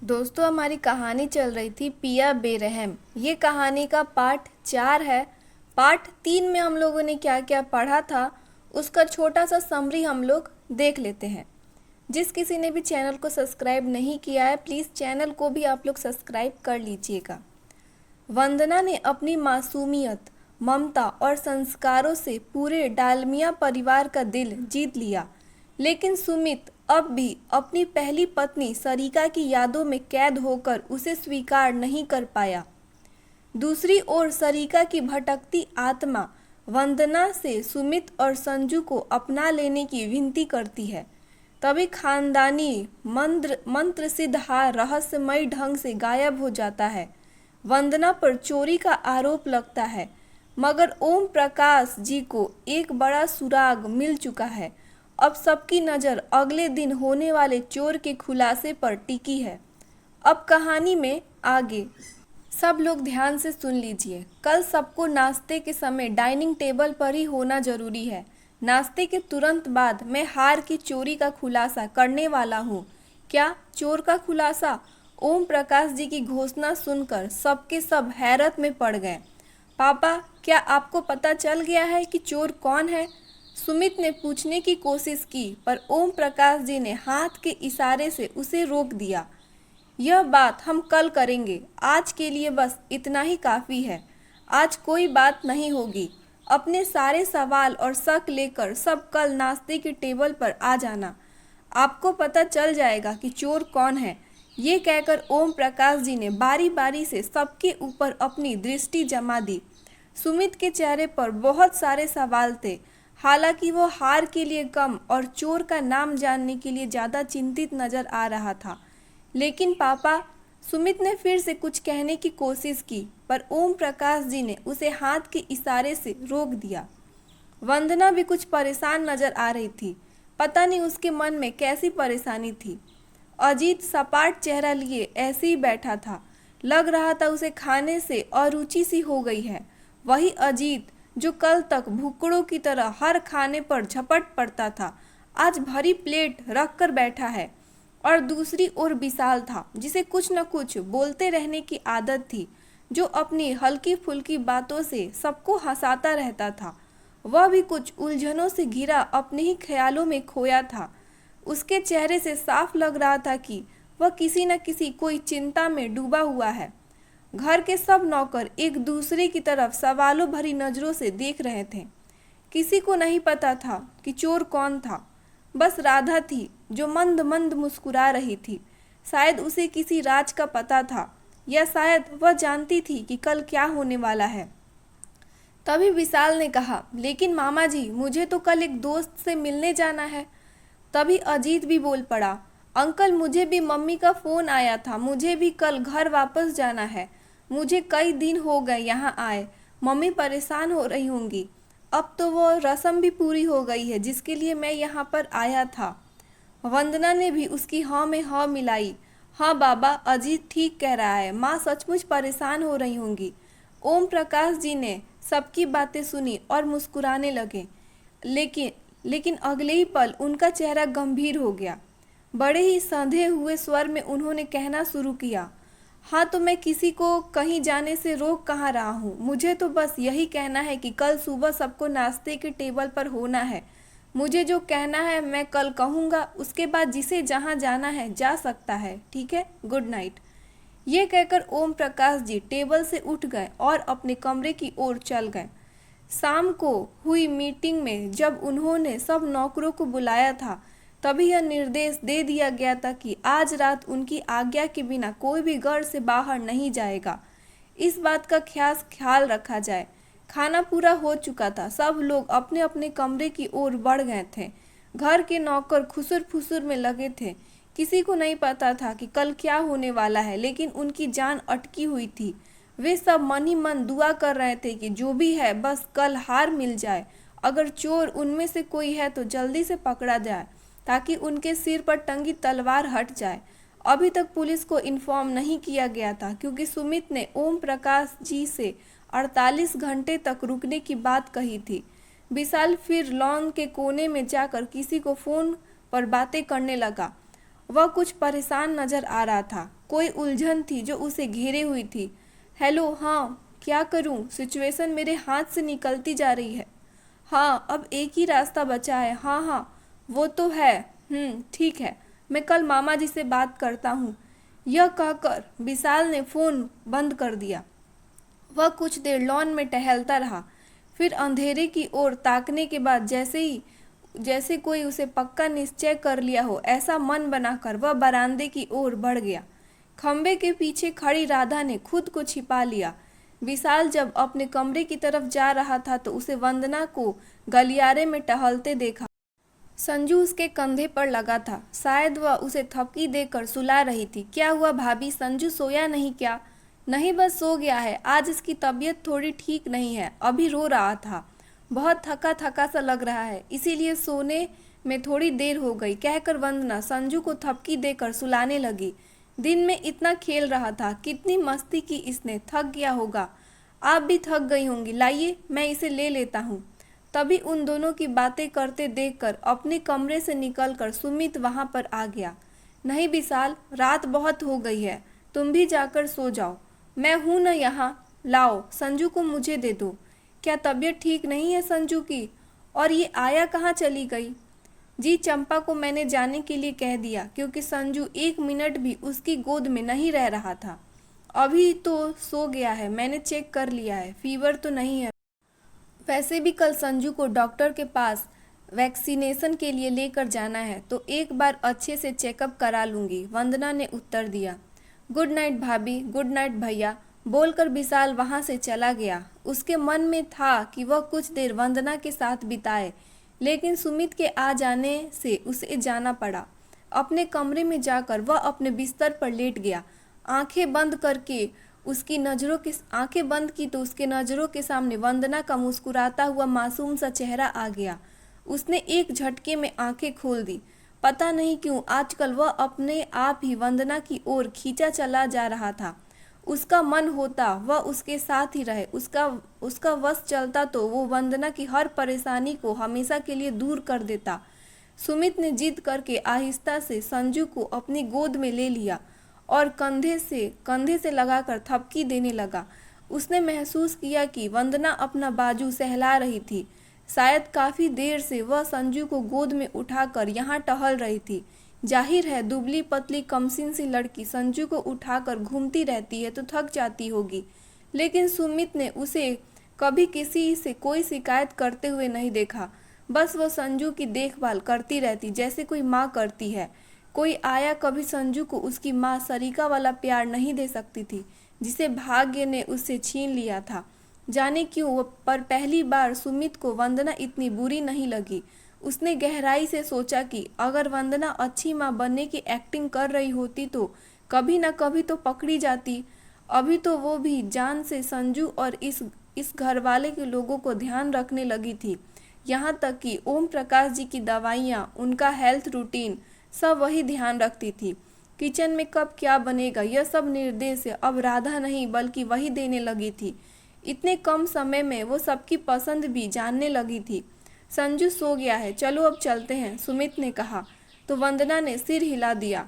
दोस्तों, हमारी कहानी चल रही थी पिया बेरहम। ये कहानी का पार्ट 4 है। पार्ट 3 में हम लोगों ने क्या क्या पढ़ा था उसका छोटा सा समरी हम लोग देख लेते हैं। जिस किसी ने भी चैनल को सब्सक्राइब नहीं किया है, प्लीज़ चैनल को भी आप लोग सब्सक्राइब कर लीजिएगा। वंदना ने अपनी मासूमियत, ममता और संस्कारों से पूरे डालमिया परिवार का दिल जीत लिया, लेकिन सुमित अब भी अपनी पहली पत्नी सरिका की यादों में कैद होकर उसे स्वीकार नहीं कर पाया। दूसरी ओर सरिका की भटकती आत्मा वंदना से सुमित और संजू को अपना लेने की विनती करती है। तभी खानदानी मंत्र सिद्ध हार रहस्यमयी ढंग से गायब हो जाता है। वंदना पर चोरी का आरोप लगता है, मगर ओम प्रकाश जी को एक बड़ा सुराग मिल चुका है। अब सबकी नज़र अगले दिन होने वाले चोर के खुलासे पर टिकी है। अब कहानी में आगे सब लोग ध्यान से सुन लीजिए। कल सबको नाश्ते के समय डाइनिंग टेबल पर ही होना जरूरी है। नाश्ते के तुरंत बाद मैं हार की चोरी का खुलासा करने वाला हूँ। क्या चोर का खुलासा? ओम प्रकाश जी की घोषणा सुनकर सबके सब हैरत में पड़ गए। पापा, क्या आपको पता चल गया है कि चोर कौन है? सुमित ने पूछने की कोशिश की, पर ओम प्रकाश जी ने हाथ के इशारे से उसे रोक दिया। यह बात हम कल करेंगे, आज के लिए बस इतना ही काफ़ी है। आज कोई बात नहीं होगी। अपने सारे सवाल और शक लेकर सब कल नाश्ते की टेबल पर आ जाना। आपको पता चल जाएगा कि चोर कौन है। ये कहकर ओम प्रकाश जी ने बारी बारी से सबके ऊपर अपनी दृष्टि जमा दी। सुमित के चेहरे पर बहुत सारे सवाल थे। हालांकि वो हार के लिए कम और चोर का नाम जानने के लिए ज़्यादा चिंतित नजर आ रहा था। लेकिन पापा, सुमित ने फिर से कुछ कहने की कोशिश की, पर ओम प्रकाश जी ने उसे हाथ के इशारे से रोक दिया। वंदना भी कुछ परेशान नजर आ रही थी। पता नहीं उसके मन में कैसी परेशानी थी। अजीत सपाट चेहरा लिए ऐसे ही बैठा था। लग रहा था उसे खाने से अरुचि सी हो गई है। वही अजीत जो कल तक भुक्कड़ों की तरह हर खाने पर झपट पड़ता था, आज भरी प्लेट रख कर बैठा है। और दूसरी ओर विशाल था, जिसे कुछ न कुछ बोलते रहने की आदत थी, जो अपनी हल्की फुल्की बातों से सबको हंसाता रहता था। वह भी कुछ उलझनों से घिरा अपने ही ख्यालों में खोया था। उसके चेहरे से साफ लग रहा था कि वह किसी न किसी कोई चिंता में डूबा हुआ है। घर के सब नौकर एक दूसरे की तरफ सवालों भरी नज़रों से देख रहे थे। किसी को नहीं पता था कि चोर कौन था। बस राधा थी जो मंद मंद मुस्कुरा रही थी। शायद उसे किसी राज का पता था, या शायद वह जानती थी कि कल क्या होने वाला है। तभी विशाल ने कहा, लेकिन मामा जी, मुझे तो कल एक दोस्त से मिलने जाना है। तभी अजीत भी बोल पड़ा, अंकल, मुझे भी मम्मी का फ़ोन आया था, मुझे भी कल घर वापस जाना है। मुझे कई दिन हो गए यहाँ आए, मम्मी परेशान हो रही होंगी। अब तो वो रस्म भी पूरी हो गई है जिसके लिए मैं यहाँ पर आया था। वंदना ने भी उसकी हाँ में हाँ मिलाई। हाँ बाबा, अजीत ठीक कह रहा है, माँ सचमुच परेशान हो रही होंगी। ओम प्रकाश जी ने सबकी बातें सुनी और मुस्कुराने लगे, लेकिन लेकिन अगले ही पल उनका चेहरा गंभीर हो गया। बड़े ही संधे हुए स्वर में उन्होंने कहना शुरू किया, हाँ, तो मैं किसी को कहीं जाने से रोक कहाँ रहा हूँ। मुझे तो बस यही कहना है कि कल सुबह सबको नाश्ते के टेबल पर होना है। मुझे जो कहना है मैं कल कहूँगा, उसके बाद जिसे जहाँ जाना है जा सकता है। ठीक है, गुड नाइट। ये कहकर ओम प्रकाश जी टेबल से उठ गए और अपने कमरे की ओर चल गए। शाम को हुई मीटिंग में जब उन्होंने सब नौकरों को बुलाया था, तभी यह निर्देश दे दिया गया था कि आज रात उनकी आज्ञा के बिना कोई भी घर से बाहर नहीं जाएगा। इस बात का खास ख्याल रखा जाए। खाना पूरा हो चुका था। सब लोग अपने अपने कमरे की ओर बढ़ गए थे। घर के नौकर खुसुर फुसुर में लगे थे। किसी को नहीं पता था कि कल क्या होने वाला है, लेकिन उनकी जान अटकी हुई थी। वे सब मन ही मन दुआ कर रहे थे कि जो भी है बस कल हार मिल जाए। अगर चोर उनमें से कोई है तो जल्दी से पकड़ा जाए, ताकि उनके सिर पर टंगी तलवार हट जाए। अभी तक पुलिस को इन्फॉर्म नहीं किया गया था, क्योंकि सुमित ने ओम प्रकाश जी से 48 घंटे तक रुकने की बात कही थी। विशाल फिर लॉन के कोने में जाकर किसी को फ़ोन पर बातें करने लगा। वह कुछ परेशान नजर आ रहा था। कोई उलझन थी जो उसे घेरे हुई थी। हेलो, हाँ, क्या करूं? सिचुएशन मेरे हाथ से निकलती जा रही है। हाँ, अब एक ही रास्ता बचा है। हाँ हाँ, वो तो है। ठीक है, मैं कल मामा जी से बात करता हूँ। यह कहकर विशाल ने फोन बंद कर दिया। वह कुछ देर लॉन में टहलता रहा। फिर अंधेरे की ओर ताकने के बाद जैसे कोई उसे पक्का निश्चय कर लिया हो, ऐसा मन बनाकर वह बरामदे की ओर बढ़ गया। खंबे के पीछे खड़ी राधा ने खुद को छिपा लिया। विशाल जब अपने कमरे की तरफ जा रहा था तो उसे वंदना को गलियारे में टहलते देखा। संजू उसके कंधे पर लगा था। शायद वह उसे थपकी देकर सुला रही थी। क्या हुआ भाभी, संजू सोया नहीं क्या? नहीं, बस सो गया है। आज इसकी तबीयत थोड़ी ठीक नहीं है, अभी रो रहा था। बहुत थका थका सा लग रहा है, इसीलिए सोने में थोड़ी देर हो गई, कहकर वंदना संजू को थपकी देकर सुलाने लगी। दिन में इतना खेल रहा था, कितनी मस्ती की इसने, थक गया होगा। आप भी थक गई होंगी, लाइए मैं इसे ले लेता हूँ। तभी उन दोनों की बातें करते देखकर अपने कमरे से निकलकर सुमित वहां पर आ गया। नहीं विशाल, रात बहुत हो गई है, तुम भी जाकर सो जाओ। मैं हूं न यहाँ, लाओ संजू को मुझे दे दो। क्या तबीयत ठीक नहीं है संजू की? और ये आया कहाँ चली गई? जी, चंपा को मैंने जाने के लिए कह दिया, क्योंकि संजू एक मिनट भी उसकी गोद में नहीं रह रहा था। अभी तो सो गया है, मैंने चेक कर लिया है, फीवर तो नहीं है। वैसे भी कल संजू को डॉक्टर के पास वैक्सीनेशन के लिए लेकर जाना है, तो एक बार अच्छे से चेकअप करा लूंगी, वंदना ने उत्तर दिया। गुड नाइट भाभी, गुड नाइट भैया, बोलकर विशाल वहां से चला गया। उसके मन में था कि वह कुछ देर वंदना के साथ बिताए, लेकिन सुमित के आ जाने से उसे जाना पड़ा। अपने कमरे में जाकर वह अपने बिस्तर पर लेट गया। आंखें बंद करके उसकी नज़रों के आंखें बंद की तो उसके नज़रों के सामने वंदना का मुस्कुराता हुआ मासूम सा चेहरा आ गया। उसने एक झटके में आंखें खोल दी। पता नहीं क्यों आजकल वह अपने आप ही वंदना की ओर खींचा चला जा रहा था। उसका मन होता वह उसके साथ ही रहे, उसका वश चलता तो वो वंदना की हर परेशानी को हमेशा के लिए दूर कर देता। सुमित ने जिद करके आहिस्ता से संजू को अपनी गोद में ले लिया और कंधे से लगाकर थपकी देने लगा। उसने महसूस किया कि वंदना अपना बाजू सहला रही थी। शायद काफी देर से वह संजू को गोद में उठाकर यहाँ टहल रही थी। जाहिर है दुबली पतली कमसिन सी लड़की संजू को उठाकर घूमती रहती है तो थक जाती होगी, लेकिन सुमित ने उसे कभी किसी से कोई शिकायत करते हुए नहीं देखा। बस वो संजू की देखभाल करती रहती जैसे कोई माँ करती है। कोई आया कभी संजू को उसकी माँ सरिका वाला प्यार नहीं दे सकती थी, जिसे भाग्य ने उससे छीन लिया था। जाने क्यों, पर पहली बार सुमित को वंदना इतनी बुरी नहीं लगी। उसने गहराई से सोचा कि अगर वंदना अच्छी माँ बनने की एक्टिंग कर रही होती तो कभी न कभी तो पकड़ी जाती। अभी तो वो भी जान से संजू और इस घर वाले के लोगों को ध्यान रखने लगी थी। यहाँ तक कि ओम प्रकाश जी की दवाइयाँ, उनका हेल्थ रूटीन सब वही ध्यान रखती थी। किचन में कब क्या बनेगा यह सब निर्देश अब राधा नहीं बल्कि वही देने लगी थी। इतने कम समय में वो सबकी पसंद भी जानने लगी थी। संजू सो गया है, चलो अब चलते हैं, सुमित ने कहा तो वंदना ने सिर हिला दिया।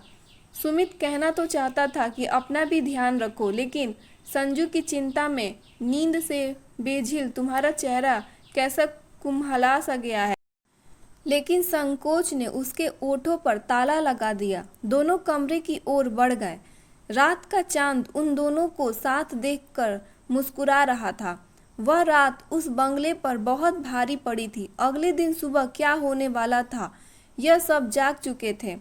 सुमित कहना तो चाहता था कि अपना भी ध्यान रखो, लेकिन संजू की चिंता में नींद से बेझिल तुम्हारा चेहरा कैसा कुम्हला सा गया है। लेकिन संकोच ने उसके ओठों पर ताला लगा दिया। दोनों कमरे की ओर बढ़ गए। रात का चांद उन दोनों को साथ देखकर मुस्कुरा रहा था। वह रात उस बंगले पर बहुत भारी पड़ी थी। अगले दिन सुबह क्या होने वाला था यह सब जाग चुके थे,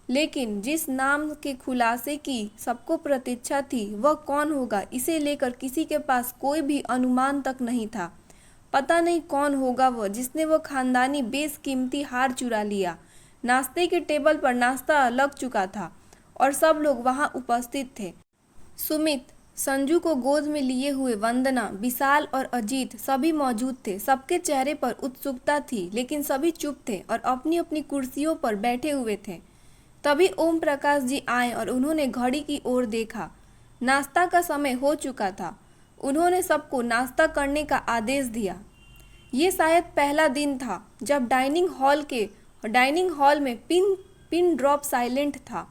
लेकिन जिस नाम के खुलासे की सबको प्रतीक्षा थी वह कौन होगा, इसे लेकर किसी के पास कोई भी अनुमान तक नहीं था। पता नहीं कौन होगा वह जिसने वो खानदानी बेशकीमती हार चुरा लिया। नाश्ते के टेबल पर नाश्ता लग चुका था और सब लोग वहां उपस्थित थे। सुमित, संजू को गोद में लिए हुए वंदना, विशाल और अजीत सभी मौजूद थे। सबके चेहरे पर उत्सुकता थी, लेकिन सभी चुप थे और अपनी अपनी कुर्सियों पर बैठे हुए थे। तभी ओम प्रकाश जी आए और उन्होंने घड़ी की ओर देखा। नाश्ता का समय हो चुका था। उन्होंने सबको नाश्ता करने का आदेश दिया। ये शायद पहला दिन था जब डाइनिंग हॉल में पिन ड्रॉप साइलेंट था।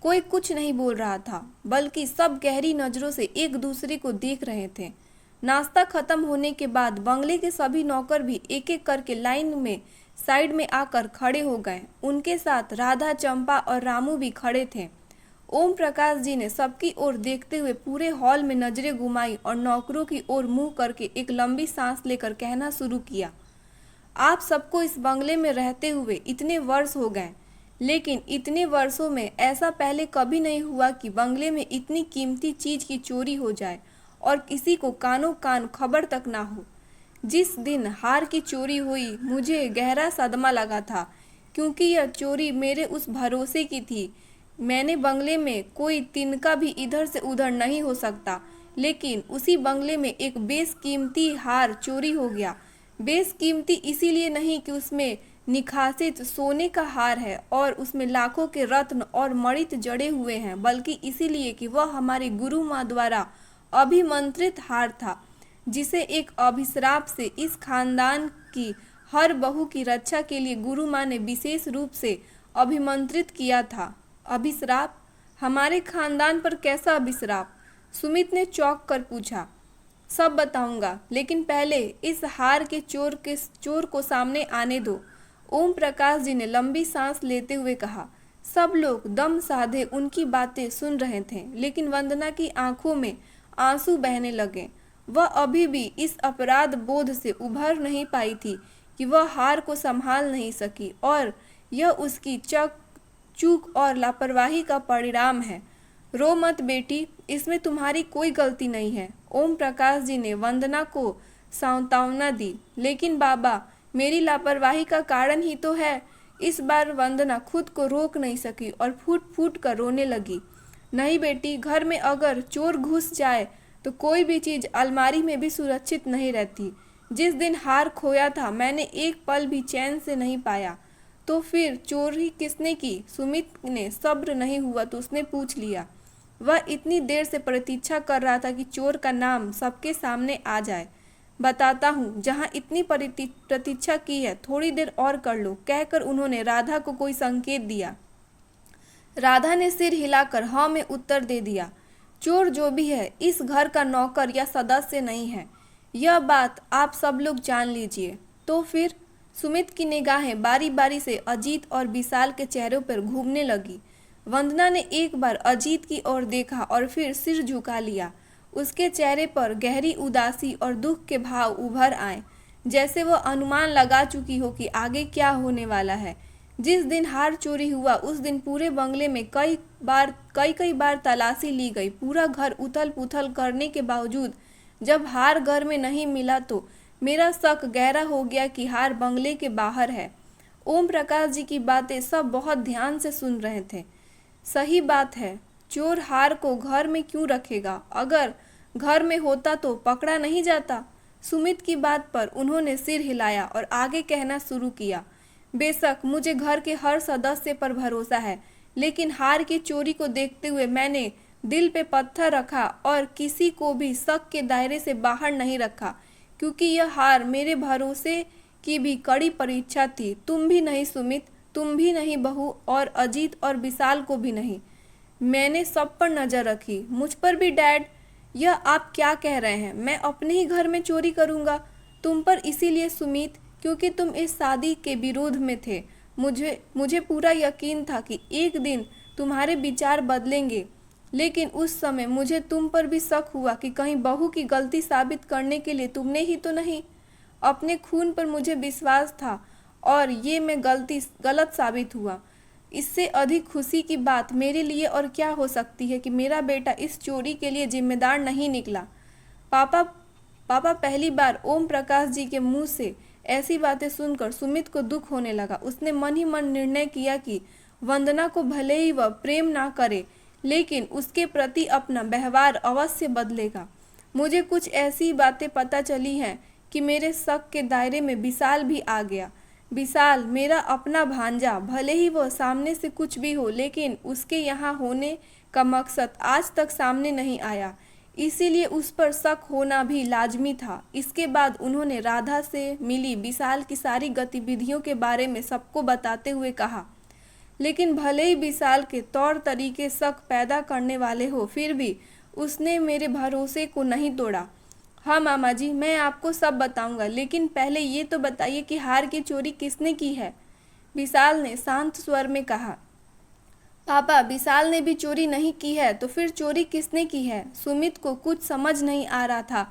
कोई कुछ नहीं बोल रहा था, बल्कि सब गहरी नजरों से एक दूसरे को देख रहे थे। नाश्ता खत्म होने के बाद बंगले के सभी नौकर भी एक एक करके लाइन में साइड में आकर खड़े हो गए। उनके साथ राधा, चंपा और रामू भी खड़े थे। ओम प्रकाश जी ने सबकी ओर देखते हुए पूरे हॉल में नजरें घुमाई और नौकरों की ओर मुंह करके एक लंबी सांस लेकर कहना शुरू किया, आप सबको इस बंगले में रहते हुए इतने वर्ष हो गए, लेकिन इतने वर्षों में ऐसा पहले कभी नहीं हुआ कि बंगले में इतनी कीमती चीज की चोरी हो जाए और किसी को कानों कान खबर तक ना हो। जिस दिन हार की चोरी हुई मुझे गहरा सदमा लगा था, क्योंकि यह चोरी मेरे उस भरोसे की थी। मैंने बंगले में कोई तिनका भी इधर से उधर नहीं हो सकता, लेकिन उसी बंगले में एक बेशकीमती हार चोरी हो गया। बेशकीमती इसीलिए नहीं कि उसमें निखासित सोने का हार है और उसमें लाखों के रत्न और मणित जड़े हुए हैं, बल्कि इसीलिए कि वह हमारी गुरु माँ द्वारा अभिमंत्रित हार था, जिसे एक अभिश्राप से इस खानदान की हर बहू की रक्षा के लिए गुरु माँ ने विशेष रूप से अभिमंत्रित किया था। अभिश्राप? हमारे खानदान पर कैसा अभिश्राप? सुमित ने चौंक कर पूछा। सब बताऊंगा, लेकिन पहले इस हार के चोर को सामने आने दो। ओम प्रकाश जी ने लंबी सांस लेते हुए कहा। सब लोग दम साधे उनकी बातें सुन रहे थे, लेकिन वंदना की आंखों में आंसू बहने लगे। वह अभी भी इस अपराध बोध से उभर नहीं पाई थी कि वह हार को संभाल नहीं सकी और यह उसकी चूक और लापरवाही का परिणाम है। रो मत बेटी, इसमें तुम्हारी कोई गलती नहीं है। ओम प्रकाश जी ने वंदना को सांत्वना दी। लेकिन बाबा, मेरी लापरवाही का कारण ही तो है। इस बार वंदना खुद को रोक नहीं सकी और फूट फूट कर रोने लगी। नहीं बेटी, घर में अगर चोर घुस जाए तो कोई भी चीज अलमारी में भी सुरक्षित नहीं रहती। जिस दिन हार खोया था मैंने एक पल भी चैन से नहीं पाया। तो फिर चोरी किसने की? सुमित ने सब्र नहीं हुआ तो उसने पूछ लिया। वह इतनी देर से प्रतीक्षा कर रहा था कि चोर का नाम सबके सामने आ जाए। बताता हूँ, जहाँ इतनी प्रतीक्षा की है थोड़ी देर और कर लो, कहकर उन्होंने राधा को कोई संकेत दिया। राधा ने सिर हिलाकर हाँ में उत्तर दे दिया। चोर जो भी है इस घर का नौकर या सदस्य नहीं है, यह बात आप सब लोग जान लीजिए। तो फिर? सुमित की निगाहें बारी बारी से अजीत और विशाल के चेहरों पर घूमने लगी। वंदना ने एक बार अजीत की ओर देखा और फिर सिर झुका लिया। उसके चेहरे पर गहरी उदासी और दुख के भाव उभर आए, जैसे वह अनुमान लगा चुकी हो कि आगे क्या होने वाला है। जिस दिन हार चोरी हुआ उस दिन पूरे बंगले में कई बार तलाशी ली गई। पूरा घर उथल पुथल करने के बावजूद जब हार घर में नहीं मिला तो मेरा शक गहरा हो गया कि हार बंगले के बाहर है। ओम प्रकाश जी की बातें सब बहुत ध्यान से सुन रहे थे। सही बात है, चोर हार को घर में क्यों रखेगा? अगर घर में होता तो पकड़ा नहीं जाता। सुमित की बात पर उन्होंने सिर हिलाया और आगे कहना शुरू किया। बेशक मुझे घर के हर सदस्य पर भरोसा है, लेकिन हार की चोरी को देखते हुए मैंने दिल पे पत्थर रखा और किसी को भी शक के दायरे से बाहर नहीं रखा, क्योंकि यह हार मेरे भरोसे की भी कड़ी परीक्षा थी। तुम भी नहीं सुमित, तुम भी नहीं बहू, और अजीत और विशाल को भी नहीं। मैंने सब पर नजर रखी, मुझ पर भी। डैड, यह आप क्या कह रहे हैं? मैं अपने ही घर में चोरी करूंगा? तुम पर इसीलिए सुमित, क्योंकि तुम इस शादी के विरोध में थे। मुझे पूरा यकीन था कि एक दिन तुम्हारे विचार बदलेंगे, लेकिन उस समय मुझे तुम पर भी शक हुआ कि कहीं बहू की गलती साबित करने के लिए तुमने ही तो नहीं। अपने खून पर मुझे विश्वास था और ये मैं गलत साबित हुआ। इससे अधिक खुशी की बात मेरे लिए और क्या हो सकती है कि मेरा बेटा इस चोरी के लिए जिम्मेदार नहीं निकला। पापा पहली बार ओम प्रकाश जी के मुंह से ऐसी बातें सुनकर सुमित को दुख होने लगा। उसने मन ही मन निर्णय किया कि वंदना को भले ही वह प्रेम ना करे, लेकिन उसके प्रति अपना व्यवहार अवश्य बदलेगा। मुझे कुछ ऐसी बातें पता चली हैं कि मेरे शक के दायरे में विशाल भी आ गया। विशाल मेरा अपना भांजा, भले ही वह सामने से कुछ भी हो, लेकिन उसके यहाँ होने का मकसद आज तक सामने नहीं आया, इसीलिए उस पर शक होना भी लाजमी था। इसके बाद उन्होंने राधा से मिली विशाल की सारी गतिविधियों के बारे में सबको बताते हुए कहा, लेकिन भले ही विशाल के तौर तरीके शक पैदा करने वाले हो, फिर भी उसने मेरे भरोसे को नहीं तोड़ा। हाँ मामा जी, मैं आपको सब बताऊंगा, लेकिन पहले ये तो बताइए कि हार की चोरी किसने की है। विशाल ने शांत स्वर में कहा। पापा, विशाल ने भी चोरी नहीं की है तो फिर चोरी किसने की है? सुमित को कुछ समझ नहीं आ रहा था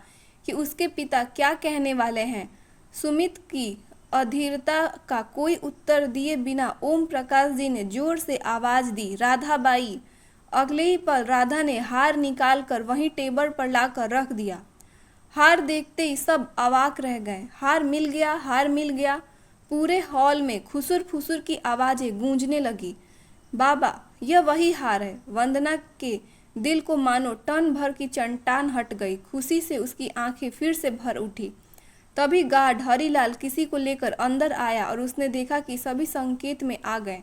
कि उसके पिता क्या कहने वाले हैं। सुमित की अधीरता का कोई उत्तर दिए बिना ओम प्रकाश जी ने जोर से आवाज दी, राधा बाई। अगले ही पल राधा ने हार निकाल कर वहीं टेबल पर लाकर रख दिया। हार देखते ही सब अवाक रह गए। हार मिल गया, हार मिल गया। पूरे हॉल में खुसुर फुसुर की आवाजें गूंजने लगी। बाबा, यह वही हार है। वंदना के दिल को मानो टन भर की चट्टान हट गई। खुशी से उसकी आंखें फिर से भर उठी। तभी गार्ड हरीलाल किसी को लेकर अंदर आया और उसने देखा कि सभी संकेत में आ गए।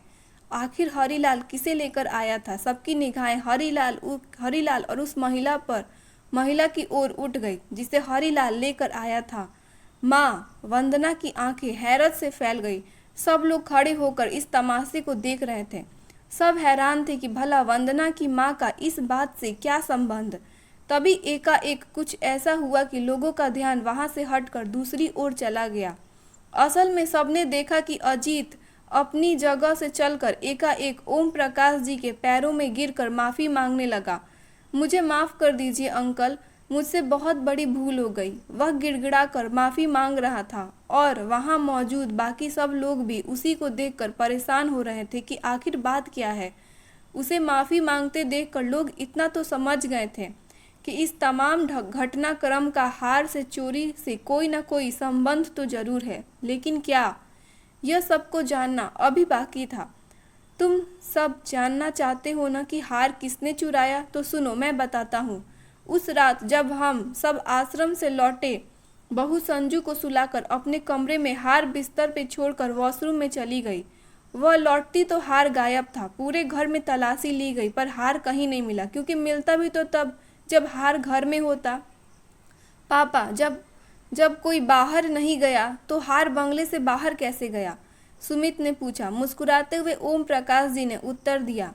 आखिर हरीलाल किसे लेकर आया था? सबकी निगाहें हरीलाल और उस महिला की ओर उठ गई जिसे हरीलाल लेकर आया था। माँ! वंदना की आंखें हैरत से फैल गई। सब लोग खड़े होकर इस तमाशे को देख रहे थे। सब हैरान थे कि भला वंदना की माँ का इस बात से क्या संबंध। तभी एकाएक कुछ ऐसा हुआ कि लोगों का ध्यान वहां से हटकर दूसरी ओर चला गया। असल में सबने देखा कि अजीत अपनी जगह से चलकर एकाएक ओम प्रकाश जी के पैरों में गिरकर माफी मांगने लगा। मुझे माफ कर दीजिए अंकल, मुझसे बहुत बड़ी भूल हो गई। वह गिड़गिड़ाकर माफी मांग रहा था और वहां मौजूद बाकी सब लोग भी उसी को देखकर परेशान हो रहे थे कि आखिर बात क्या है। उसे माफी मांगते देखकर लोग इतना तो समझ गए थे कि इस तमाम घटनाक्रम का हार से चोरी से कोई न कोई संबंध तो जरूर है, लेकिन क्या, यह सबको जानना अभी बाकी था। तुम सब जानना चाहते हो ना कि हार किसने चुराया? तो सुनो, मैं बताता हूँ। उस रात जब हम सब आश्रम से लौटे, बहू संजू को सुलाकर अपने कमरे में हार बिस्तर पे छोड़कर वॉशरूम में चली गई। वह लौटती तो हार गायब था। पूरे घर में तलाशी ली गई पर हार कहीं नहीं मिला, क्योंकि मिलता भी तो तब जब हार घर में होता। पापा, जब जब कोई बाहर नहीं गया तो हार बंगले से बाहर कैसे गया? सुमित ने पूछा। मुस्कुराते हुए ओम प्रकाश जी ने उत्तर दिया,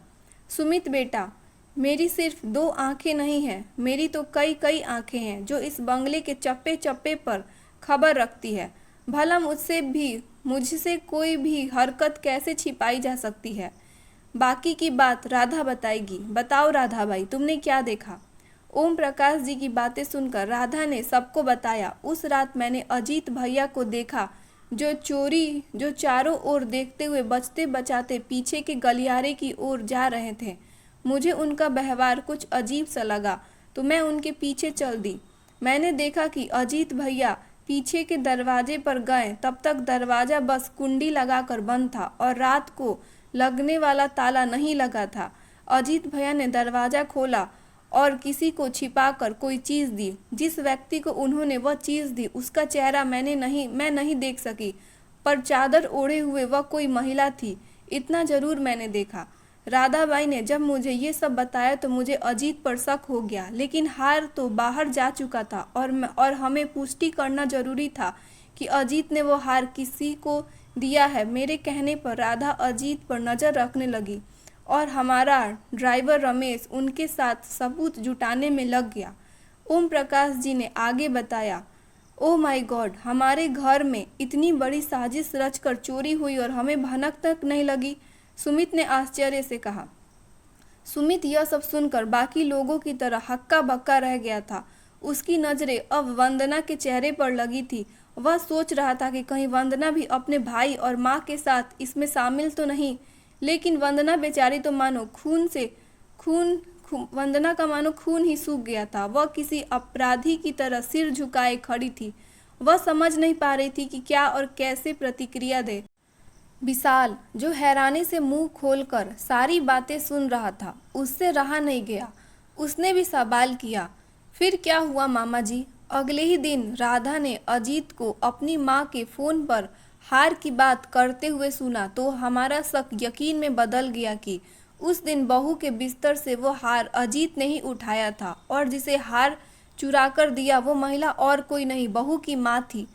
सुमित बेटा, मेरी सिर्फ 2 आंखें नहीं हैं, मेरी तो कई कई आंखें हैं जो इस बंगले के चप्पे चप्पे पर खबर रखती है। भला मुझसे कोई भी हरकत कैसे छिपाई जा सकती है? बाकी की बात राधा बताएगी। बताओ राधा भाई, तुमने क्या देखा? ओम प्रकाश जी की बातें सुनकर राधा ने सबको बताया। उस रात मैंने अजीत भैया को देखा जो चारों ओर देखते हुए बचते बचाते पीछे के गलियारे की ओर जा रहे थे। मुझे उनका व्यवहार कुछ अजीब सा लगा तो मैं उनके पीछे चल दी। मैंने देखा कि अजीत भैया पीछे के दरवाजे पर गए, तब तक दरवाजा बस कुंडी लगाकर बंद था और रात को लगने वाला ताला नहीं लगा था। अजीत भैया ने दरवाजा खोला और किसी को छिपाकर कोई चीज़ दी। जिस व्यक्ति को उन्होंने वह चीज़ दी उसका चेहरा मैं नहीं देख सकी, पर चादर ओढ़े हुए वह कोई महिला थी, इतना जरूर मैंने देखा। राधाबाई ने जब मुझे ये सब बताया तो मुझे अजीत पर शक हो गया, लेकिन हार तो बाहर जा चुका था और हमें पुष्टि करना जरूरी था कि अजीत ने वो हार किसी को दिया है। मेरे कहने पर राधा अजीत पर नज़र रखने लगी और हमारा ड्राइवर रमेश उनके साथ सबूत जुटाने में लग गया। ओम प्रकाश जी ने आगे बताया, ओ माय गॉड, हमारे घर में इतनी बड़ी साजिश रचकर चोरी हुई और हमें भनक तक नहीं लगी। सुमित ने आश्चर्य से कहा। सुमित यह सब सुनकर बाकी लोगों की तरह हक्का बक्का रह गया था। उसकी नज़रें अब वंदना के चेहरे पर लगी थी। वह सोच रहा था कि कहीं वंदना भी अपने भाई और माँ के साथ इसमें शामिल तो नहीं, लेकिन वंदना बेचारी तो मानो वंदना का मानो खून ही सूख गया था। वह किसी अपराधी की तरह सिर झुकाए खड़ी थी। वह समझ नहीं पा रही थी कि क्या और कैसे प्रतिक्रिया दे। विशाल, जो हैरानी से मुंह खोलकर सारी बातें सुन रहा था, उससे रहा नहीं गया। उसने भी सवाल किया, फिर क्या हुआ मामा जी? अगले ही दिन राधा ने अजीत को अपनी माँ के फ़ोन पर हार की बात करते हुए सुना तो हमारा शक यकीन में बदल गया कि उस दिन बहू के बिस्तर से वो हार अजीत ने ही उठाया था और जिसे हार चुरा कर दिया वो महिला और कोई नहीं, बहू की माँ थी।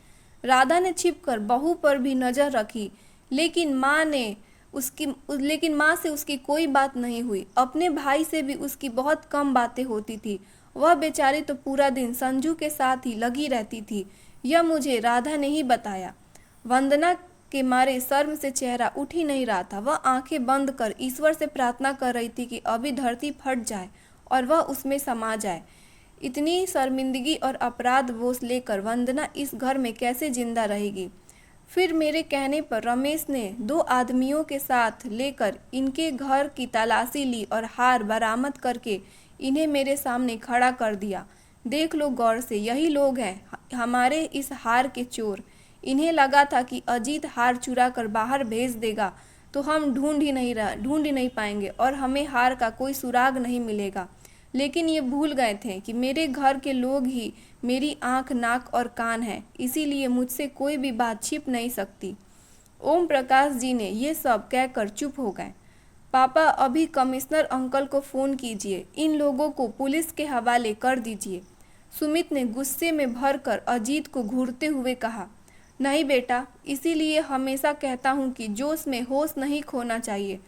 राधा ने छिपकर बहू पर भी नज़र रखी, लेकिन माँ ने लेकिन माँ से उसकी कोई बात नहीं हुई। अपने भाई से भी उसकी बहुत कम बातें होती थी। वह बेचारी तो पूरा दिन संजू के साथ ही लगी रहती थी। यह मुझे राधा ने ही बताया। वंदना के मारे शर्म से चेहरा उठ ही नहीं रहा था। वह आंखें बंद कर ईश्वर से प्रार्थना कर रही थी कि अभी धरती फट जाए और वह उसमें समा जाए। इतनी शर्मिंदगी और अपराध बोझ लेकर वंदना इस घर में कैसे जिंदा रहेगी। फिर मेरे कहने पर रमेश ने 2 आदमियों के साथ लेकर इनके घर की तलाशी ली और हार बरामद करके इन्हें मेरे सामने खड़ा कर दिया। देख लो गौर से, यही लोग हैं हमारे इस हार के चोर। इन्हें लगा था कि अजीत हार चुरा कर बाहर भेज देगा तो हम ढूंढ ही नहीं पाएंगे और हमें हार का कोई सुराग नहीं मिलेगा। लेकिन ये भूल गए थे कि मेरे घर के लोग ही मेरी आंख, नाक और कान हैं, इसीलिए मुझसे कोई भी बात छिप नहीं सकती। ओम प्रकाश जी ने ये सब कहकर चुप हो गए। पापा, अभी कमिश्नर अंकल को फ़ोन कीजिए, इन लोगों को पुलिस के हवाले कर दीजिए। सुमित ने गुस्से में भरकर अजीत को घूरते हुए कहा। नहीं बेटा, इसीलिए हमेशा कहता हूँ कि जोश में होश नहीं खोना चाहिए।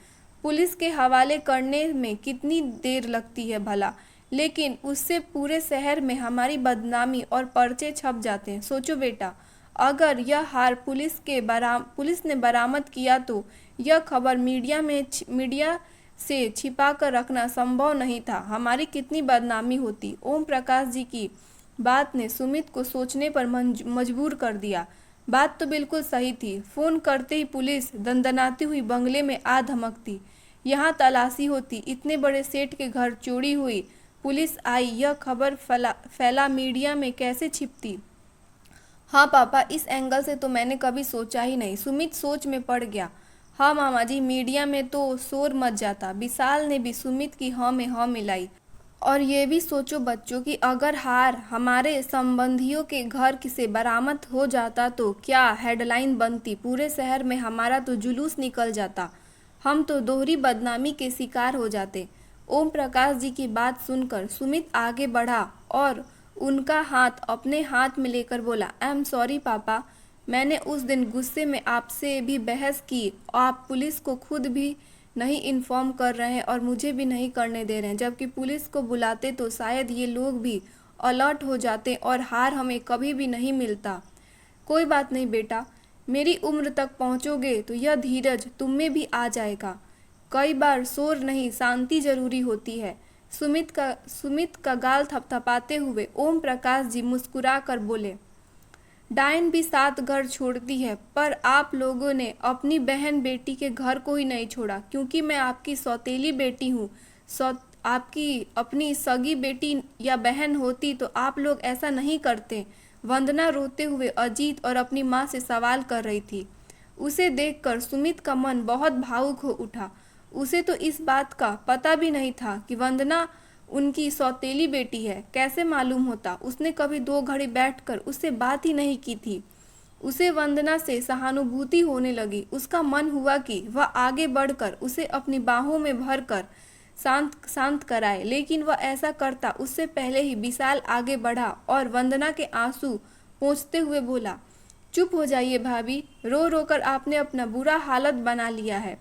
पुलिस के हवाले करने में कितनी देर लगती है भला, लेकिन उससे पूरे शहर में हमारी बदनामी और पर्चे छप जाते हैं। सोचो बेटा, अगर यह हार पुलिस ने बरामद किया तो यह खबर मीडिया से छिपा कर रखना संभव नहीं था। हमारी कितनी बदनामी होती। ओम प्रकाश जी की बात ने सुमित को सोचने पर मजबूर कर दिया। बात तो बिल्कुल सही थी। फ़ोन करते ही पुलिस दंदनाती हुई बंगले में आ धमकती। यहाँ तलाशी होती, इतने बड़े सेठ के घर चोरी हुई, पुलिस आई, यह खबर फैला मीडिया में कैसे छिपती। हाँ पापा, इस एंगल से तो मैंने कभी सोचा ही नहीं। सुमित सोच में पड़ गया। हाँ मामा जी, मीडिया में तो शोर मच जाता। विशाल ने भी सुमित की हाँ में हाँ मिलाई। और ये भी सोचो बच्चों कि अगर हार हमारे संबंधियों के घर से बरामद हो जाता तो क्या हेडलाइन बनती। पूरे शहर में हमारा तो जुलूस निकल जाता। हम तो दोहरी बदनामी के शिकार हो जाते। ओम प्रकाश जी की बात सुनकर सुमित आगे बढ़ा और उनका हाथ अपने हाथ में लेकर बोला, आई एम सॉरी पापा, मैंने उस दिन गुस्से में आपसे भी बहस की। आप पुलिस को खुद भी नहीं इन्फॉर्म कर रहे हैं और मुझे भी नहीं करने दे रहे हैं, जबकि पुलिस को बुलाते तो शायद ये लोग भी अलर्ट हो जाते और हार हमें कभी भी नहीं मिलता। कोई बात नहीं बेटा, मेरी उम्र तक पहुंचोगे तो यह धीरज तुम में भी आ जाएगा। कई बार शोर नहीं, शांति जरूरी होती है। सुमित का गाल थपथपाते हुए ओम प्रकाश जी मुस्कुरा कर बोले, डायन भी 7 घर छोड़ती है, पर आप लोगों ने अपनी बहन बेटी के घर को ही नहीं छोड़ा। क्योंकि मैं आपकी सौतेली बेटी हूँ। आपकी अपनी सगी बेटी या बहन होती तो आप लोग ऐसा नहीं करते। वंदना रोते हुए अजीत और अपनी माँ से सवाल कर रही थी। उसे देखकर सुमित का मन बहुत भावुक हो उठा। उसे तो इस बात का पता भी नहीं था कि वंदना उनकी सौतेली बेटी है। कैसे मालूम होता? उसने कभी 2 घड़ी बैठकर उससे बात ही नहीं की थी। उसे वंदना से सहानुभूति होने लगी। उसका मन हुआ कि वह आगे बढ़कर उसे अपनी बाहों में भरकर शांत कराए, लेकिन वह ऐसा करता उससे पहले ही विशाल आगे बढ़ा और वंदना के आंसू पोंछते हुए बोला, चुप हो जाइए भाभी, रो रो कर आपने अपना बुरा हालत बना लिया है।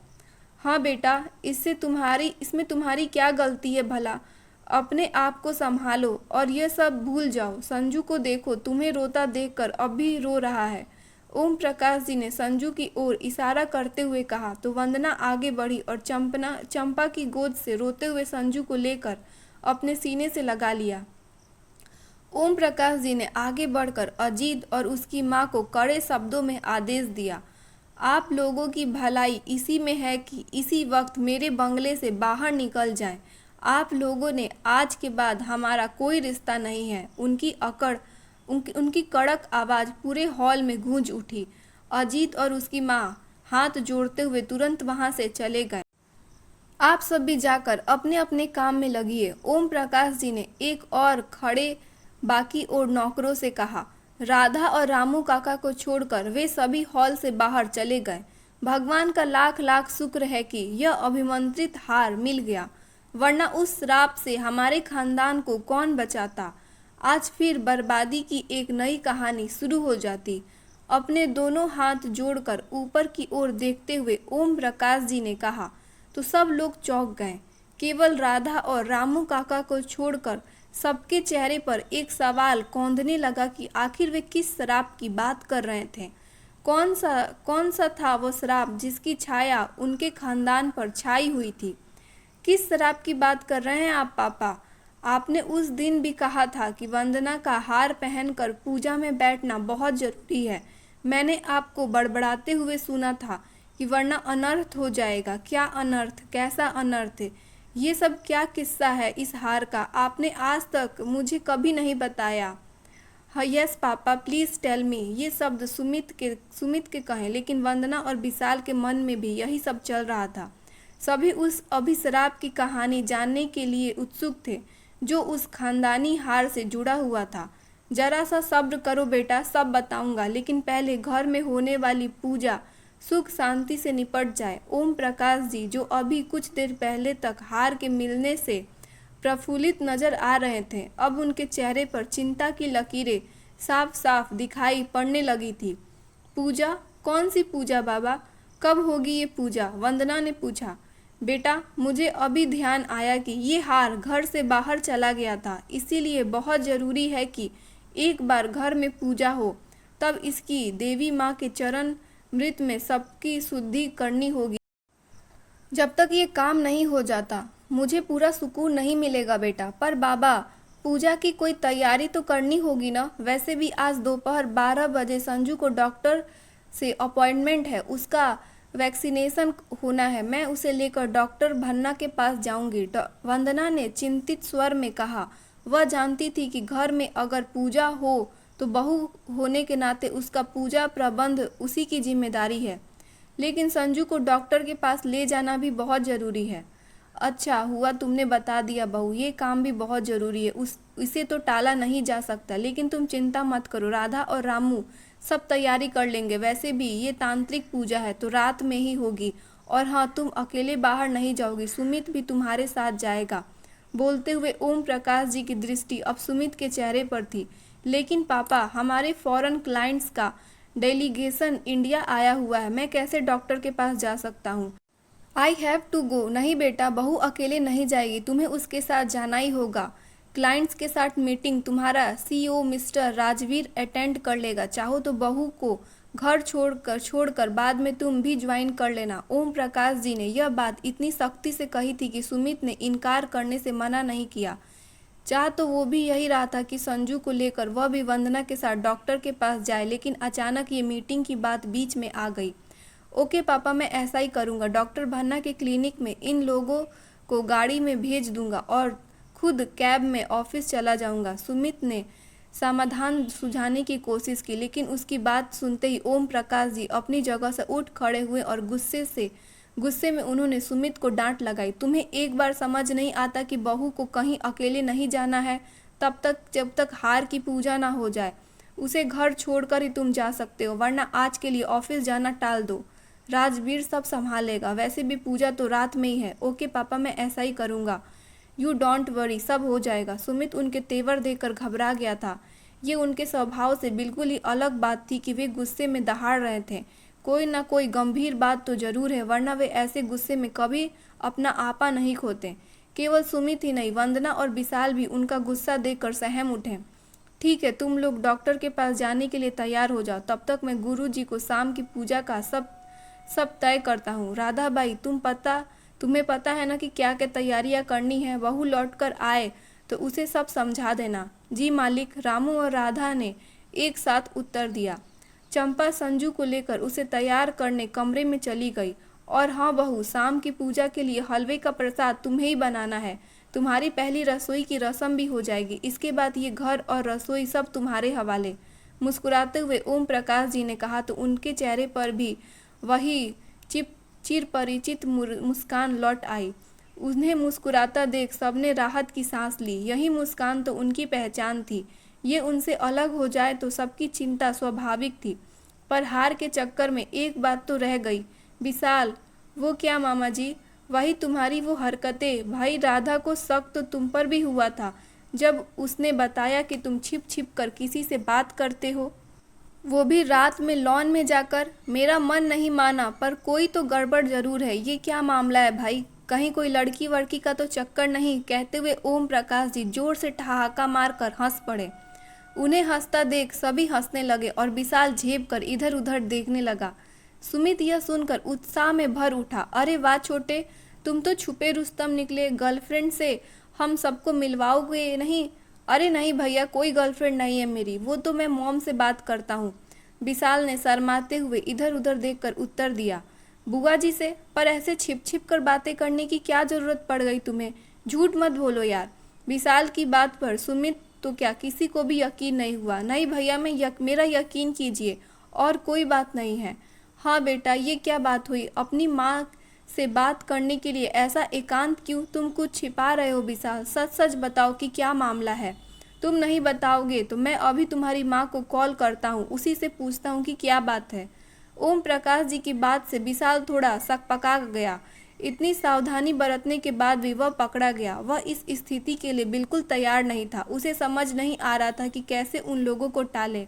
हाँ बेटा, इसमें तुम्हारी क्या गलती है भला? अपने आप को संभालो और ये सब भूल जाओ। संजू को देखो, तुम्हें रोता देखकर अब भी रो रहा है। ओम प्रकाश जी ने संजू की ओर इशारा करते हुए कहा तो वंदना आगे बढ़ी और चंपा की गोद से रोते हुए संजू को लेकर अपने सीने से लगा लिया। ओम प्रकाश जी ने आगे बढ़कर अजीत और उसकी माँ को कड़े शब्दों में आदेश दिया, आप लोगों की भलाई इसी में है कि इसी वक्त मेरे बंगले से बाहर निकल जाएं। आप लोगों ने आज के बाद हमारा कोई रिश्ता नहीं है। उनकी कड़क आवाज़ पूरे हॉल में गूंज उठी। अजीत और उसकी माँ हाथ जोड़ते हुए तुरंत वहां से चले गए। आप सब भी जाकर अपने अपने काम में लगिए। ओम प्रकाश जी ने एक और खड़े बाकी और नौकरों से कहा। राधा और रामू काका को छोड़कर वे सभी हॉल से बाहर चले गए। भगवान का लाख लाख शुक्र है कि यह अभिमंत्रित हार मिल गया, वरना उस श्राप से हमारे खानदान को कौन बचाता। आज फिर बर्बादी की एक नई कहानी शुरू हो जाती। अपने दोनों हाथ जोड़कर ऊपर की ओर देखते हुए ओम प्रकाश जी ने कहा। तो सब लोग चौंक गए। केवल राधा और रामू काका को छोड़कर सबके चेहरे पर एक सवाल कौंधने लगा कि आखिर वे किस शराब की बात कर रहे थे। कौन सा था वो शराब जिसकी छाया उनके खानदान पर छाई हुई थी। किस शराब की बात कर रहे हैं आप पापा? आपने उस दिन भी कहा था कि वंदना का हार पहनकर पूजा में बैठना बहुत जरूरी है। मैंने आपको बड़बड़ाते हुए सुना था कि वरना अनर्थ हो जाएगा। क्या अनर्थ? कैसा अनर्थ? ये सब क्या किस्सा है इस हार का? आपने आज तक मुझे कभी नहीं बताया। हाँ, yes papa, please tell me. ये शब्द सुमित के कहें, लेकिन वंदना और विशाल के मन में भी यही सब चल रहा था। सभी उस अभिशराब की कहानी जानने के लिए उत्सुक थे जो उस खानदानी हार से जुड़ा हुआ था। जरा सा सब्र करो बेटा, सब बताऊंगा, लेकिन पहले घर में होने वाली पूजा सुख शांति से निपट जाए। ओम प्रकाश जी, जो अभी कुछ देर पहले तक हार के मिलने से प्रफुल्लित नजर आ रहे थे, अब उनके चेहरे पर चिंता की लकीरें साफ साफ दिखाई पड़ने लगी थी। पूजा? कौन सी पूजा बाबा? कब होगी ये पूजा? वंदना ने पूछा। बेटा, मुझे अभी ध्यान आया कि ये हार घर से बाहर चला गया था, इसीलिए बहुत ज़रूरी है कि एक बार घर में पूजा हो। तब इसकी देवी माँ के चरण मृत में सबकी शुद्धि करनी होगी। जब तक ये काम नहीं हो जाता मुझे पूरा सुकून नहीं मिलेगा बेटा। पर बाबा, पूजा की कोई तैयारी तो करनी होगी ना? वैसे भी आज दोपहर 12 बजे संजू को डॉक्टर से अपॉइंटमेंट है, उसका वैक्सीनेशन होना है। मैं उसे लेकर डॉक्टर भन्ना के पास जाऊंगी। वंदना ने चिंतित स्वर में कहा। वह जानती थी कि घर में अगर पूजा हो तो बहू होने के नाते उसका पूजा प्रबंध उसी की जिम्मेदारी है, लेकिन संजू को डॉक्टर के पास ले जाना भी बहुत ज़रूरी है। अच्छा हुआ तुमने बता दिया बहू, ये काम भी बहुत ज़रूरी है, इसे तो टाला नहीं जा सकता। लेकिन तुम चिंता मत करो, राधा और रामू सब तैयारी कर लेंगे। वैसे भी ये तांत्रिक पूजा है तो रात में ही होगी। और हाँ, तुम अकेले बाहर नहीं जाओगी, सुमित भी तुम्हारे साथ जाएगा। बोलते हुए ओम प्रकाश जी की दृष्टि अब सुमित के चेहरे पर थी। लेकिन पापा, हमारे फॉरेन क्लाइंट्स का डेलीगेशन इंडिया आया हुआ है, मैं कैसे डॉक्टर के पास जा सकता हूँ? I have to go. नहीं बेटा, बहू अकेले नहीं जाएगी, तुम्हें उसके साथ जाना ही होगा। क्लाइंट्स के साथ मीटिंग तुम्हारा सीईओ मिस्टर राजवीर अटेंड कर लेगा। चाहो तो बहू को घर छोड़कर बाद में तुम भी ज्वाइन कर लेना। ओम प्रकाश जी ने यह बात इतनी सख्ती से कही थी कि सुमित ने इनकार करने से मना नहीं किया। चाह तो वो भी यही रहा था कि संजू को लेकर वह भी वंदना के साथ डॉक्टर के पास जाए, लेकिन अचानक ये मीटिंग की बात बीच में आ गई। ओके पापा, मैं ऐसा ही करूँगा। डॉक्टर भन्ना के क्लिनिक में इन लोगों को गाड़ी में भेज दूंगा और खुद कैब में ऑफिस चला जाऊंगा। सुमित ने समाधान सुझाने की कोशिश की, लेकिन उसकी बात सुनते ही ओम प्रकाश जी अपनी जगह से उठ खड़े हुए और गुस्से में उन्होंने सुमित को डांट लगाई। तुम्हें एक बार समझ नहीं आता कि बहू को कहीं अकेले नहीं जाना है? जब तक हार की पूजा ना हो जाए उसे घर छोड़कर ही तुम जा सकते हो, वरना आज के लिए ऑफिस जाना टाल दो। राजवीर सब संभालेगा, वैसे भी पूजा तो रात में ही है। ओके पापा, मैं ऐसा ही करूँगा। यू डोंट वरी, सब हो जाएगा। सुमित उनके तेवर देखकर घबरा गया था। ये उनके स्वभाव से बिल्कुल ही अलग बात थी कि वे गुस्से में दहाड़ रहे थे। कोई ना कोई गंभीर बात तो जरूर है, वरना वे ऐसे गुस्से में कभी अपना आपा नहीं खोते। केवल सुमित ही नहीं, वंदना और विशाल भी उनका गुस्सा देखकर सहम उठे। ठीक है, तुम लोग डॉक्टर के पास जाने के लिए तैयार हो जाओ, तब तक मैं गुरुजी को शाम की पूजा का सब तय करता हूँ। राधा बाई, तुम्हें पता है ना कि क्या क्या तैयारियां करनी है? बहू लौटकर आए तो उसे सब समझा देना। जी मालिक, रामू और राधा ने एक साथ उत्तर दिया। चंपा संजू को लेकर उसे तैयार करने कमरे में चली गई। और हाँ बहू, शाम की पूजा के लिए हलवे का प्रसाद तुम्हें ही बनाना है। तुम्हारी पहली रसोई की रस्म भी हो जाएगी, इसके बाद ये घर और रसोई सब तुम्हारे हवाले। मुस्कुराते हुए ओम प्रकाश जी ने कहा तो उनके चेहरे पर भी वही चिर परिचित मुस्कान लौट आई। उन्हें मुस्कुराता देख सबने राहत की सांस ली। यही मुस्कान तो उनकी पहचान थी। ये उनसे अलग हो जाए तो सबकी चिंता स्वाभाविक थी, पर हार के चक्कर में एक बात तो रह गई। विशाल, वो क्या मामा जी? वही तुम्हारी वो हरकतें। भाई, राधा को शक तो तुम पर भी हुआ था जब उसने बताया कि तुम छिप छिप कर किसी से बात करते हो। वो भी रात में लॉन में जाकर। मेरा मन नहीं माना, पर कोई तो गड़बड़ जरूर है। ये क्या मामला है भाई? कहीं कोई लड़की वड़की का तो चक्कर नहीं? कहते हुए ओम प्रकाश जी जोर से ठहाका मारकर हंस पड़े। उन्हें हंसता देख सभी हंसने लगे और विशाल झेप कर इधर उधर देखने लगा। सुमित यह सुनकर उत्साह में भर उठा। अरे वाह छोटे, तुम तो छुपे रुस्तम निकले। गर्लफ्रेंड से हम सबको मिलवाओगे नहीं? अरे नहीं भैया, कोई गर्लफ्रेंड नहीं है मेरी, वो तो मैं मॉम से बात करता हूँ। विशाल ने शर्माते हुए इधर उधर देखकर उत्तर दिया। बुआ जी से? पर ऐसे छिप छिप कर बातें करने की क्या जरूरत पड़ गई तुम्हें? झूठ मत बोलो यार। विशाल की बात पर सुमित तो क्या किसी को भी यकीन नहीं हुआ। नहीं भैया, मेरा यकीन कीजिए, और कोई बात नहीं है। हाँ बेटा, ये क्या बात हुई? अपनी माँ से बात करने के लिए ऐसा एकांत क्यों? तुम कुछ छिपा रहे हो विशाल, सच सच बताओ कि क्या मामला है। तुम नहीं बताओगे तो मैं अभी तुम्हारी माँ को कॉल करता हूँ, उसी से पूछता हूँ कि क्या बात है। ओम प्रकाश जी की बात से विशाल थोड़ा सकपका गया। इतनी सावधानी बरतने के बाद भी वह पकड़ा गया। वह इस स्थिति के लिए बिल्कुल तैयार नहीं था। उसे समझ नहीं आ रहा था कि कैसे उन लोगों को टाले।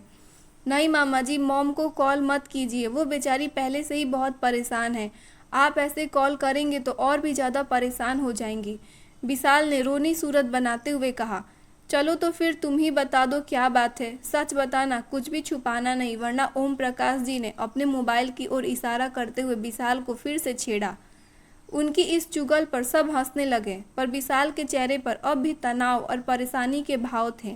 नहीं मामा जी, मॉम को कॉल मत कीजिए, वो बेचारी पहले से ही बहुत परेशान है। आप ऐसे कॉल करेंगे तो और भी ज़्यादा परेशान हो जाएंगी। विशाल ने रोनी सूरत बनाते हुए कहा। चलो तो फिर तुम ही बता दो क्या बात है, सच बताना, कुछ भी छुपाना नहीं, वरना। ओम प्रकाश जी ने अपने मोबाइल की ओर इशारा करते हुए विशाल को फिर से छेड़ा। उनकी इस चुगल पर सब हंसने लगे, पर विशाल के चेहरे पर अब भी तनाव और परेशानी के भाव थे।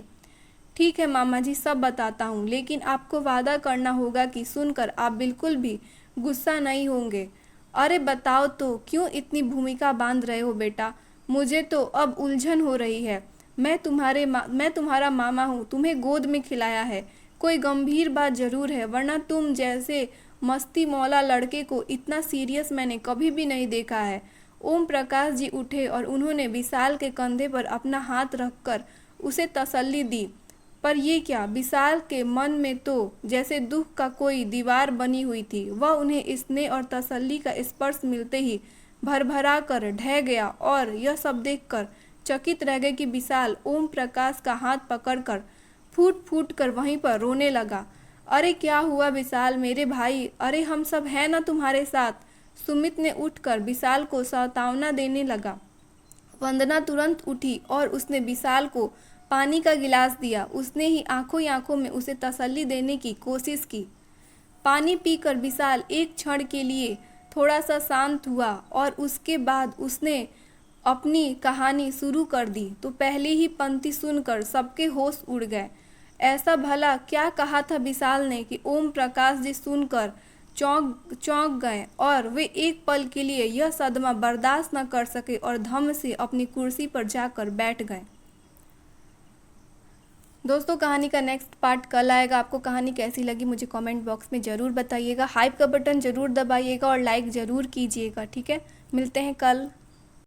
ठीक है मामा जी, सब बताता हूँ, लेकिन आपको वादा करना होगा कि सुनकर आप बिल्कुल भी गुस्सा नहीं होंगे। अरे बताओ तो, क्यों इतनी भूमिका बांध रहे हो बेटा? मुझे तो अब उलझन हो रही है। मैं तुम्हारा मामा हूँ, तुम्हें गोद में खिलाया है। कोई गंभीर बात जरूर है, वरना तुम जैसे मस्ती मौला लड़के को इतना सीरियस मैंने कभी भी नहीं देखा है। ओम प्रकाश जी उठे और उन्होंने विशाल के कंधे पर अपना हाथ रखकर उसे तसल्ली दी। पर ये क्या? विशाल के मन में तो जैसे दुख का कोई दीवार बनी हुई थी। वह उन्हें स्नेह और तसल्ली का स्पर्श मिलते ही भरभरा कर ढह गया और यह सब देखकर चकित रह गए कि विशाल ओम प्रकाश का हाथ पकड़कर फूट फूट कर वहीं पर रोने लगा। अरे क्या हुआ विशाल मेरे भाई? अरे हम सब हैं ना तुम्हारे साथ। सुमित ने उठकर विशाल को सांत्वना देने लगा। वंदना तुरंत उठी और उसने विशाल को पानी का गिलास दिया। उसने ही आंखों ही आंखों में उसे तसल्ली देने की कोशिश की। पानी पीकर विशाल एक क्षण के लिए थोड़ा सा शांत हुआ और उसके बाद उसने अपनी कहानी शुरू कर दी। तो पहली ही पंक्ति सुनकर सबके होश उड़ गए। ऐसा भला क्या कहा था विशाल ने कि ओम प्रकाश जी सुनकर चौंक चौंक गए और वे एक पल के लिए यह सदमा बर्दाश्त न कर सके और धम से अपनी कुर्सी पर जाकर बैठ गए। दोस्तों, कहानी का नेक्स्ट पार्ट कल आएगा। आपको कहानी कैसी लगी मुझे कमेंट बॉक्स में ज़रूर बताइएगा। हाइप का बटन ज़रूर दबाइएगा और लाइक ज़रूर कीजिएगा। ठीक है, मिलते हैं कल।